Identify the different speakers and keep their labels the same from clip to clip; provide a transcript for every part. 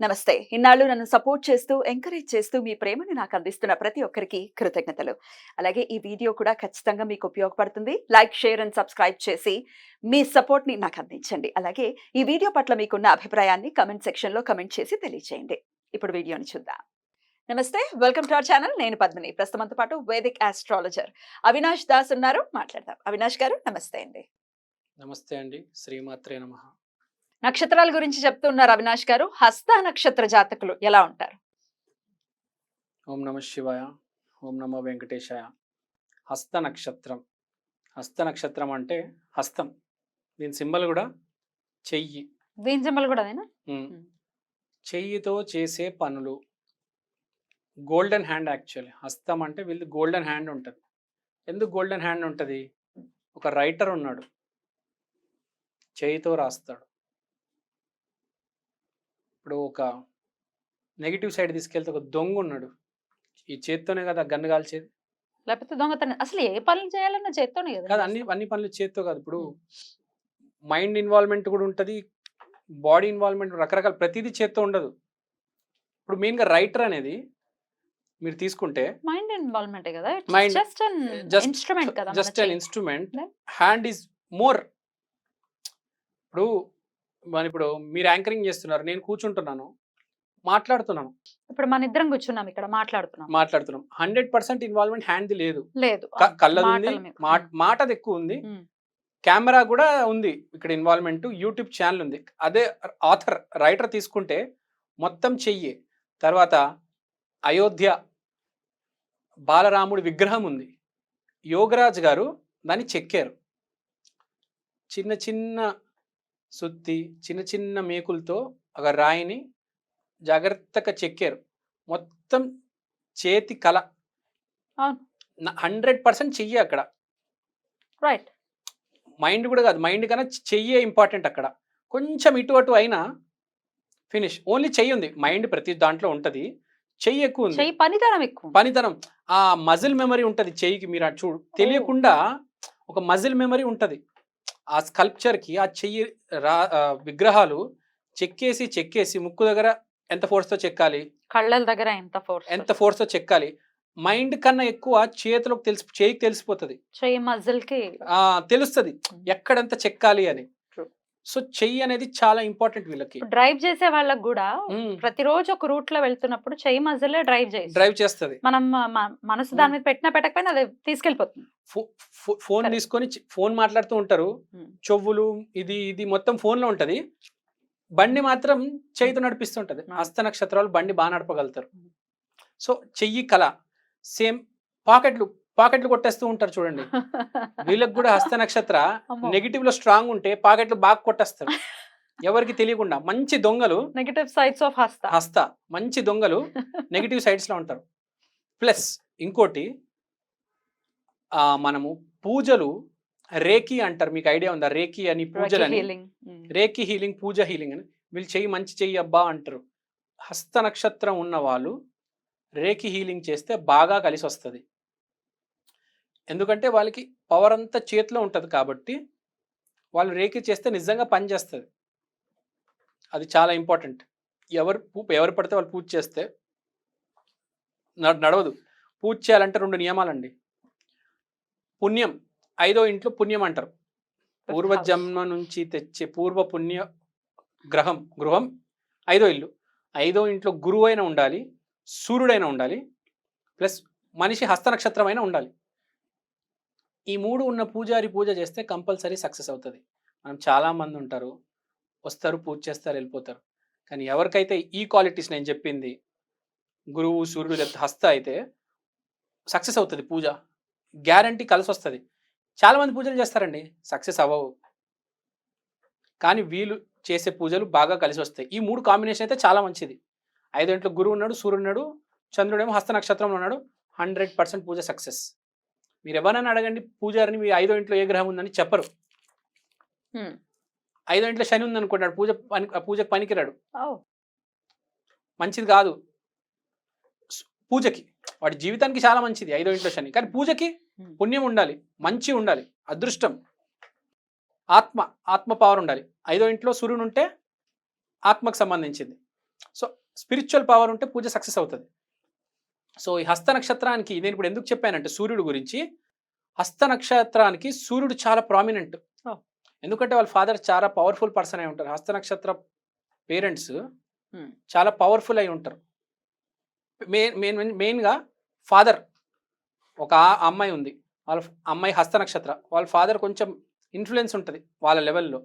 Speaker 1: నమస్తే. ఇన్నాళ్ళు నన్ను సపోర్ట్ చేస్తూ, ఎంకరేజ్ చేస్తూ మీ ప్రేమని నాకు అందిస్తున్న ప్రతి ఒక్కరికి కృతజ్ఞతలు. అలాగే ఈ వీడియో కూడా ఖచ్చితంగా మీకు ఉపయోగపడుతుంది. లైక్, షేర్ అండ్ సబ్స్క్రైబ్ చేసి మీ సపోర్ట్‌ని నాకు అందించండి. అలాగే ఈ వీడియో పట్ల మీకున్న అభిప్రాయాన్ని కామెంట్ సెక్షన్‌లో కామెంట్ చేసి తెలియజేయండి. ఇప్పుడు వీడియోని చూద్దాం. నమస్తే. Welcome to our channel. నేను పద్మిని. ప్రస్తుతం మనతో పాటు వేదిక్ ఆస్ట్రాలజర్ అవినాష్ దాస్ ఉన్నారు. మాట్లాడదాం. అవినాష్ గారు నమస్తే అండి.
Speaker 2: నమస్తే అండి. శ్రీమాత్రే నమః.
Speaker 1: నక్షత్రాల గురించి చెప్తున్నారు అవినాష్ గారు. హస్త నక్షత్ర జాతకులు ఎలా ఉంటారు?
Speaker 2: ఓం నమః శివాయ. ఓం నమో వెంకటేశాయ. హస్త నక్షత్రం. హస్త నక్షత్రం అంటే హస్తం. దీని సింబల్ కూడా చెయ్యి.
Speaker 1: దీని సింబల్ కూడా అదేనా?
Speaker 2: చెయ్యితో చేసే పనులు. Golden hand actually. హస్తం అంటే వీళ్ళది గోల్డెన్ హ్యాండ్ ఉంటుంది. ఎందుకు గోల్డెన్ హ్యాండ్ ఉంటుంది? ఒక రైటర్ ఉన్నాడు, చేయితో రాస్తాడు. ఇప్పుడు ఒక నెగిటివ్ సైడ్ తీసుకెళ్తే ఒక దొంగ ఉన్నాడు, ఈ చేత్తోనే కదా గన్ను కాల్చేది.
Speaker 1: లేకపోతే దొంగతనం. అసలు ఏ పనులు చేయాలన్నా చేత్తోనే కదా
Speaker 2: కాదు, అన్ని అన్ని పనులు చేత్తో కాదు. ఇప్పుడు మైండ్ ఇన్వాల్వ్మెంట్ కూడా ఉంటుంది, బాడీ ఇన్వాల్వ్మెంట్, రకరకాల ప్రతిదీ చేత్తో ఉండదు. ఇప్పుడు మెయిన్గా రైటర్ అనేది మీరు తీసుకుంటే
Speaker 1: మైండ్ ఇన్వాల్వ్మెంటే కదా.
Speaker 2: Mind-
Speaker 1: జస్ట్ అన్ ఇన్స్ట్రుమెంట్ కదా.
Speaker 2: Just an instrument. Hand is more. ఇప్పుడు మీరు యాంకరింగ్ చేస్తున్నారు, నేను కూర్చుంటున్నాను, మాట్లాడుతున్నాను.
Speaker 1: ఇప్పుడు మన ఇద్దరం కూర్చున్నాం ఇక్కడ మాట్లాడుతున్నాం.
Speaker 2: 100% ఇన్వాల్వ్మెంట్ హ్యాండ్ది లేదు.
Speaker 1: లేదు.
Speaker 2: కళ్ళది ఉంది, మాటది ఎక్కువ ఉంది, కెమెరా కూడా ఉంది, ఇక్కడ ఇన్వాల్వ్మెంట్, యూట్యూబ్ ఛానల్ ఉంది. అదే ఆథర్ రైటర్ తీసుకుంటే మొత్తం చెయ్యి. తర్వాత అయోధ్య బాలరాముడి విగ్రహం ఉంది, యోగరాజ్ గారు దాన్ని చెక్కారు. చిన్న చిన్న సుత్తి, చిన్న చిన్న మేకులతో ఒక రాయిని జాగ్రత్తగా చెక్కారు. మొత్తం చేతి కళ. 100% చెయ్యి అక్కడ.
Speaker 1: రైట్.
Speaker 2: మైండ్ కూడా కాదు, మైండ్ కన్నా చెయ్యే ఇంపార్టెంట్ అక్కడ. కొంచెం ఇటు అటు అయినా ఫినిష్. ఓన్లీ చెయ్యి ఉంది, మైండ్ ప్రతి దాంట్లో ఉంటుంది, చెయ్యి ఎక్కువ ఉంది,
Speaker 1: పనితనం ఎక్కువ.
Speaker 2: పనితనం. ఆ మజిల్ మెమరీ ఉంటుంది చెయ్యికి. మీరు అటు చూడు, తెలియకుండా ఒక మజిల్ మెమరీ ఉంటుంది ఆ స్కల్ప్చర్కి. ఆ చెయ్యి విగ్రహాలు చెక్కేసి ముక్కు దగ్గర ఎంత ఫోర్స్తో చెక్కాలి,
Speaker 1: కళ్ళల దగ్గర ఎంత
Speaker 2: ఫోర్స్తో చెక్కాలి. మైండ్ కన్నా ఎక్కువ చేతిలోకి చేయికి తెలిసిపోతుంది,
Speaker 1: చెయ్యి మజిల్ కి
Speaker 2: తెలుస్తుంది ఎక్కడెంత చెక్కాలి అని. సో చెయ్యి అనేది చాలా ఇంపార్టెంట్ వీళ్ళకి.
Speaker 1: డ్రైవ్ చేసే వాళ్ళకి కూడా ప్రతిరోజు ఒక రూట్ లో వెళ్తున్నప్పుడు చెయ్యి మజిల్ డ్రైవ్ చేస్తుంది. మనం మనసు దాని మీద పెట్టినా పెట్టకపోయినా అది తీసుకెళ్లిపోతుంది.
Speaker 2: ఫోన్ తీసుకొని ఫోన్ మాట్లాడుతూ ఉంటారు, చెవులు ఇది ఇది మొత్తం ఫోన్ లో ఉంటది, బండి మాత్రం చెయ్యితో నడిపిస్తుంటది. హస్త నక్షత్రాలు బండి బాగా నడపగలుగుతారు. సో చెయ్యి కళ. సేమ్ పాకెట్లు కొట్టేస్తూ ఉంటారు చూడండి, వీళ్ళకి కూడా హస్త నక్షత్ర నెగిటివ్ లో స్ట్రాంగ్ ఉంటే పాకెట్లు బాగా కొట్టేస్తారు ఎవరికి తెలియకుండా. మంచి దొంగలు
Speaker 1: నెగటివ్ సైడ్స్ ఆఫ్
Speaker 2: హస్త మంచి దొంగలు నెగిటివ్ సైడ్స్ లో ఉంటారు. ప్లస్ ఇంకోటి, మనము పూజలు రేకి అంటారు, మీకు ఐడియా ఉందా? రేకి అని పూజలని, రేకి హీలింగ్, పూజ హీలింగ్ అని. వీళ్ళు చెయ్యి మంచి చెయ్యి అబ్బా అంటారు. హస్త నక్షత్రం ఉన్న వాళ్ళు రేకి హీలింగ్ చేస్తే బాగా కలిసి వస్తుంది. ఎందుకంటే వాళ్ళకి పవర్ అంతా చేతిలో ఉంటుంది కాబట్టి వాళ్ళు రేకి చేస్తే నిజంగా పని చేస్తుంది. అది చాలా ఇంపార్టెంట్. ఎవరు పడితే వాళ్ళు పూజ చేస్తే నడవదు. పూజ చేయాలంటే 2 నియమాలండి. పుణ్యం, 5వ ఇంట్లో పుణ్యం అంటారు. పూర్వజన్మ నుంచి తెచ్చే పూర్వ పుణ్య గృహం 5వ ఇల్లు. 5వ ఇంట్లో గురువు అయినా ఉండాలి, సూర్యుడైనా ఉండాలి, ప్లస్ మనిషి హస్త నక్షత్రం అయినా ఉండాలి. ఈ 3 ఉన్న పూజారి పూజ చేస్తే కంపల్సరీ సక్సెస్ అవుతుంది. మనం చాలామంది ఉంటారు, వస్తారు, పూజ చేస్తారు, వెళ్ళిపోతారు. కానీ ఎవరికైతే ఈ క్వాలిటీస్ నేను చెప్పింది, గురువు, సూర్యుడు, లేకపోతే హస్త అయితే సక్సెస్ అవుతుంది పూజ, గ్యారంటీ కలిసి వస్తుంది. చాలామంది పూజలు చేస్తారండి, సక్సెస్ అవ్వవు. కానీ వీళ్ళు చేసే పూజలు బాగా కలిసి వస్తాయి. ఈ 3 కాంబినేషన్ అయితే చాలా మంచిది. 5వ ఇంట్లో గురువు ఉన్నాడు, సూర్యుడు ఉన్నాడు, చంద్రుడేమో హస్త నక్షత్రంలో ఉన్నాడు, 100% పూజ సక్సెస్. మీరు ఎవరైనా అడగండి పూజారిని, మీ 5వ ఇంట్లో ఏ గ్రహం ఉందని చెప్పరు. 5వ ఇంట్లో శని ఉంది అనుకుంటాడు, పూజకు పనికిరాడు, మంచిది కాదు పూజకి. వాడి జీవితానికి చాలా మంచిది 5వ ఇంట్లో శని, కానీ పూజకి పుణ్యం ఉండాలి, మంచి ఉండాలి, అదృష్టం, ఆత్మ పవర్ ఉండాలి. 5వ ఇంట్లో సూర్యుడు ఉంటే ఆత్మకు సంబంధించింది. సో స్పిరిచువల్ పవర్ ఉంటే పూజ సక్సెస్ అవుతుంది. సో ఈ హస్త నక్షత్రానికి నేను ఇప్పుడు ఎందుకు చెప్పానంటే సూర్యుడు గురించి, హస్త నక్షత్రానికి సూర్యుడు చాలా ప్రామినెంట్.
Speaker 1: Oh.
Speaker 2: ఎందుకంటే వాళ్ళ ఫాదర్ చాలా పవర్ఫుల్ పర్సన్ అయి ఉంటారు. హస్త నక్షత్ర పేరెంట్స్
Speaker 1: Hmm.
Speaker 2: చాలా పవర్ఫుల్ అయి ఉంటారు. మెయిన్గా ఫాదర్, ఒక అమ్మాయి ఉంది, వాళ్ళ అమ్మాయి హస్త నక్షత్ర, వాళ్ళ ఫాదర్ కొంచెం ఇన్ఫ్లుయెన్స్ ఉంటుంది వాళ్ళ లెవెల్లో.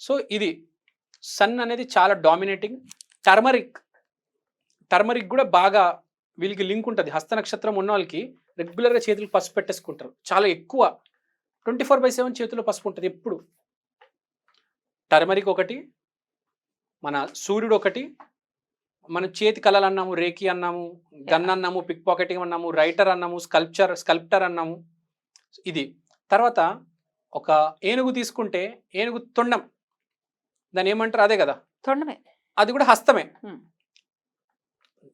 Speaker 2: సో ఇది సన్ అనేది చాలా డామినేటింగ్. టర్మరిక్ కూడా బాగా వీళ్ళకి లింక్ ఉంటుంది. హస్త నక్షత్రం ఉన్న వాళ్ళకి రెగ్యులర్గా చేతులు పసుపు పెట్టేసుకుంటారు, చాలా ఎక్కువ 24/7 చేతుల్లో పసుపు ఉంటుంది ఎప్పుడు. టర్మరిక్ ఒకటి, మన సూర్యుడు ఒకటి, మనం చేతి కళలు అన్నాము, రేకి అన్నాము, గన్ అన్నాము, పిక్ పాకెటింగ్ అన్నాము, రైటర్ అన్నాము, స్కల్ప్టర్ అన్నాము. ఇది తర్వాత ఒక ఏనుగు తీసుకుంటే ఏనుగు తొండం, దాన్ని ఏమంటారు, అదే కదా
Speaker 1: తొండమే,
Speaker 2: అది కూడా హస్తమే.
Speaker 1: Hmm.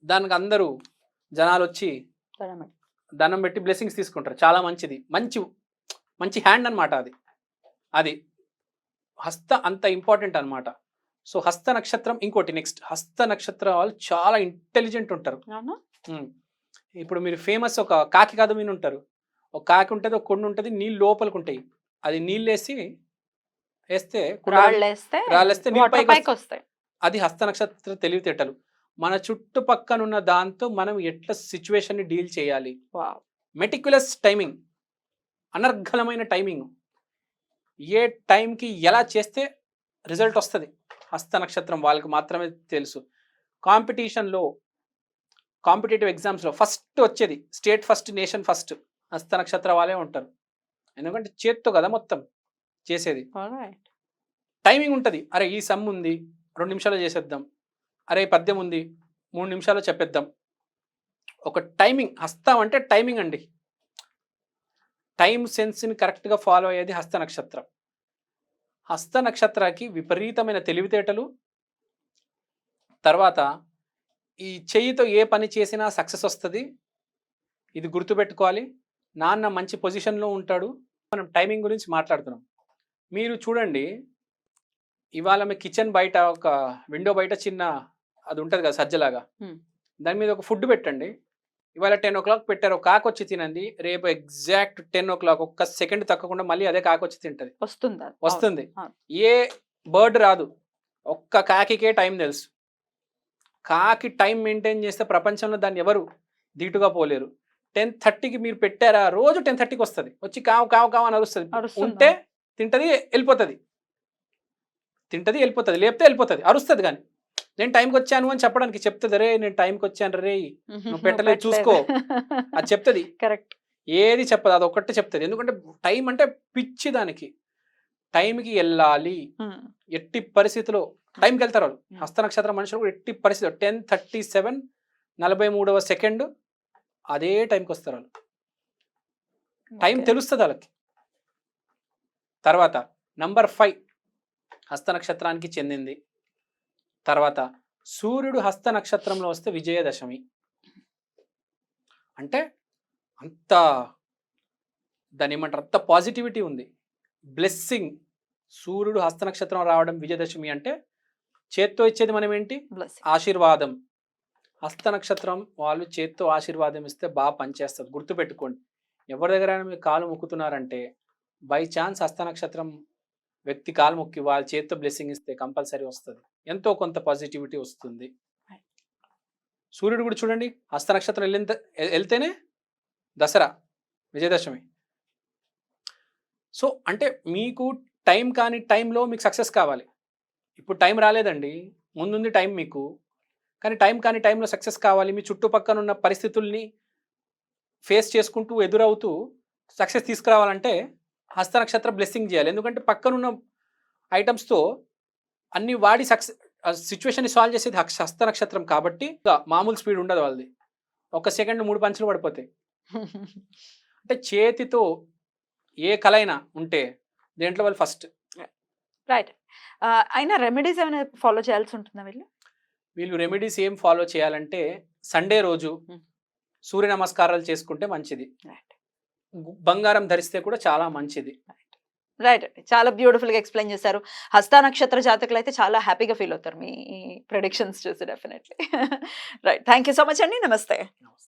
Speaker 2: దానికి అందరూ జనాలు వచ్చి
Speaker 1: తొండమే.
Speaker 2: దండం పెట్టి బ్లెస్సింగ్స్ తీసుకుంటారు. చాలా మంచిది, మంచి హ్యాండ్ అనమాట అది హస్త అంత ఇంపార్టెంట్ అనమాట. సో హస్త నక్షత్రం ఇంకోటి, నెక్స్ట్ హస్త నక్షత్రం వాళ్ళు చాలా ఇంటెలిజెంట్ ఉంటారు.
Speaker 1: అవునా?
Speaker 2: ఇప్పుడు మీరు ఫేమస్ ఒక కాకి కథ మీద ఉంటారు. ఒక కాకి ఉంటుంది, ఒక కొండ ఉంటుంది, నీళ్ళు లోపలికి ఉంటాయి. అది నీళ్ళు వేస్తే
Speaker 1: రాళ్ళేస్తే
Speaker 2: నీళ్ళు
Speaker 1: వాటర్
Speaker 2: పైకి
Speaker 1: పైకి వస్తాయి.
Speaker 2: అది హస్త నక్షత్ర తెలివితేటలు. మన చుట్టుపక్కన ఉన్న దాంతో మనం ఎట్లా సిచ్యువేషన్ని డీల్ చేయాలి,
Speaker 1: Wow.
Speaker 2: మెటిక్యులస్ టైమింగ్, అనర్ఘలమైన టైమింగ్, ఏ టైంకి ఎలా చేస్తే రిజల్ట్ వస్తుంది హస్త నక్షత్రం వాళ్ళకి మాత్రమే తెలుసు. కాంపిటేటివ్ ఎగ్జామ్స్లో ఫస్ట్ వచ్చేది, స్టేట్ ఫస్ట్, నేషన్ ఫస్ట్ హస్త నక్షత్ర వాళ్ళే ఉంటారు. ఎందుకంటే చేత్తో కదా మొత్తం చేసేది.
Speaker 1: Alright.
Speaker 2: టైమింగ్ ఉంటుంది. అరే ఈ సమ్ ఉంది 2 నిమిషాలు చేసేద్దాం, అరే పద్యం ఉంది 3 నిమిషాలు చెప్పేద్దాం. ఒక టైమింగ్, హస్తం అంటే టైమింగ్ అండి. టైం సెన్స్ని కరెక్ట్గా ఫాలో అయ్యేది హస్త నక్షత్రం. హస్త నక్షత్రానికి విపరీతమైన తెలివితేటలు. తర్వాత ఈ చెయ్యితో ఏ పని చేసినా సక్సెస్ వస్తుంది, ఇది గుర్తుపెట్టుకోవాలి. నాన్న మంచి పొజిషన్లో ఉంటాడు. మనం టైమింగ్ గురించి మాట్లాడుతున్నాం. మీరు చూడండి, ఇవాళ మీ కిచెన్ బయట ఒక విండో బయట చిన్న అది ఉంటుంది కదా సజ్జలాగా, దాని మీద ఒక ఫుడ్ పెట్టండి. ఇవాళ 10 o'clock పెట్టారు, ఒక కాకి వచ్చి తినండి. రేపు ఎగ్జాక్ట్ 10 o'clock, ఒక్క సెకండ్ తగ్గకుండా మళ్ళీ అదే కాకి వచ్చి తింటది, వస్తుంది. ఏ బర్డ్ రాదు, ఒక్క కాకికే టైం తెలుసు. కాకి టైం మెయింటైన్ చేస్తే ప్రపంచంలో దాన్ని ఎవరు ధీటుగా పోలేరు. 10:30కి మీరు పెట్టారా, రోజు 10:30కి వస్తుంది, వచ్చి కావు కావు కావు అని అరుస్తుంది. ఉంటే తింటది, వెళ్ళిపోతుంది, లేపితే వెళ్ళిపోతుంది, అరుస్తుంది. కానీ నేను టైంకి వచ్చాను అని చెప్పడానికి చెప్తుంది, రే నేను టైంకి వచ్చాను రే నువ్వు పెట్టలేదు చూసుకో అది చెప్తుంది.
Speaker 1: కరెక్ట్.
Speaker 2: ఏది చెప్పదు, అది ఒక్కటే చెప్తుంది. ఎందుకంటే టైం అంటే పిచ్చి దానికి. టైంకి వెళ్ళాలి, ఎట్టి పరిస్థితిలో టైంకి వెళ్తారు వాళ్ళు. హస్త నక్షత్రం మనుషులు కూడా ఎట్టి పరిస్థితిలో 10:37 43వ సెకండ్ అదే టైంకి వస్తారు వాళ్ళు. టైం తెలుస్తుంది వాళ్ళకి. తర్వాత నంబర్ 5 హస్త నక్షత్రానికి చెందింది. తర్వాత సూర్యుడు హస్త నక్షత్రంలో వస్తే విజయదశమి. అంటే అంత దాని ఏమంటారు, అంత పాజిటివిటీ ఉంది, బ్లెస్సింగ్. సూర్యుడు హస్త నక్షత్రం రావడం విజయదశమి అంటే చేత్తో ఇచ్చేది మనం ఏంటి, ఆశీర్వాదం. హస్త నక్షత్రం వాళ్ళు చేత్తో ఆశీర్వాదం ఇస్తే బాగా పనిచేస్తుంది. గుర్తుపెట్టుకోండి, ఎవరి దగ్గర మీరు కాలు మొక్కుతున్నారంటే బై ఛాన్స్ హస్త నక్షత్రం వ్యక్తి కాలు మొక్కి వాళ్ళ చేత్తో బ్లెస్సింగ్ ఇస్తే కంపల్సరీ వస్తుంది, ఎంతో కొంత పాజిటివిటీ వస్తుంది. సూర్యుడు కూడా చూడండి, హస్త నక్షత్రం వెళ్తేనే దసరా విజయదశమి. సో అంటే మీకు టైం కాని టైంలో మీకు సక్సెస్ కావాలి. ఇప్పుడు టైం రాలేదండి, ముందుంది టైం మీకు, కానీ టైం కాని టైంలో సక్సెస్ కావాలి. మీ చుట్టుపక్కల ఉన్న పరిస్థితుల్ని ఫేస్ చేసుకుంటూ ఎదురవుతూ సక్సెస్ తీసుకురావాలంటే హస్త నక్షత్ర బ్లెస్సింగ్ చేయాలి. ఎందుకంటే పక్కనున్న ఐటమ్స్తో అన్ని వాడి సిచ్యువేషన్ని సాల్వ్ చేసేది హస్త నక్షత్రం కాబట్టి మామూలు స్పీడ్ ఉండదు వాళ్ళది. 1 సెకండ్ 3 పంచులు పడిపోతాయి. అంటే చేతితో ఏ కళ అయినా ఉంటే దేంట్లో వాళ్ళు ఫస్ట్.
Speaker 1: రైట్. అయినా రెమెడీస్ ఏమైనా ఫాలో చేయాల్సి ఉంటుందా
Speaker 2: వీళ్ళు రెమెడీస్ ఏం ఫాలో చేయాలంటే సండే రోజు సూర్య నమస్కారాలు చేసుకుంటే మంచిది. బంగారం ధరిస్తే కూడా చాలా మంచిది.
Speaker 1: రైట్ అండి. చాలా బ్యూటిఫుల్గా ఎక్స్ప్లెయిన్ చేశారు. హస్త నక్షత్ర జాతకులు అయితే చాలా హ్యాపీగా ఫీల్ అవుతారు మీ ప్రెడిక్షన్స్ చూసి definitely. Right. Thank you so much అండి. నమస్తే.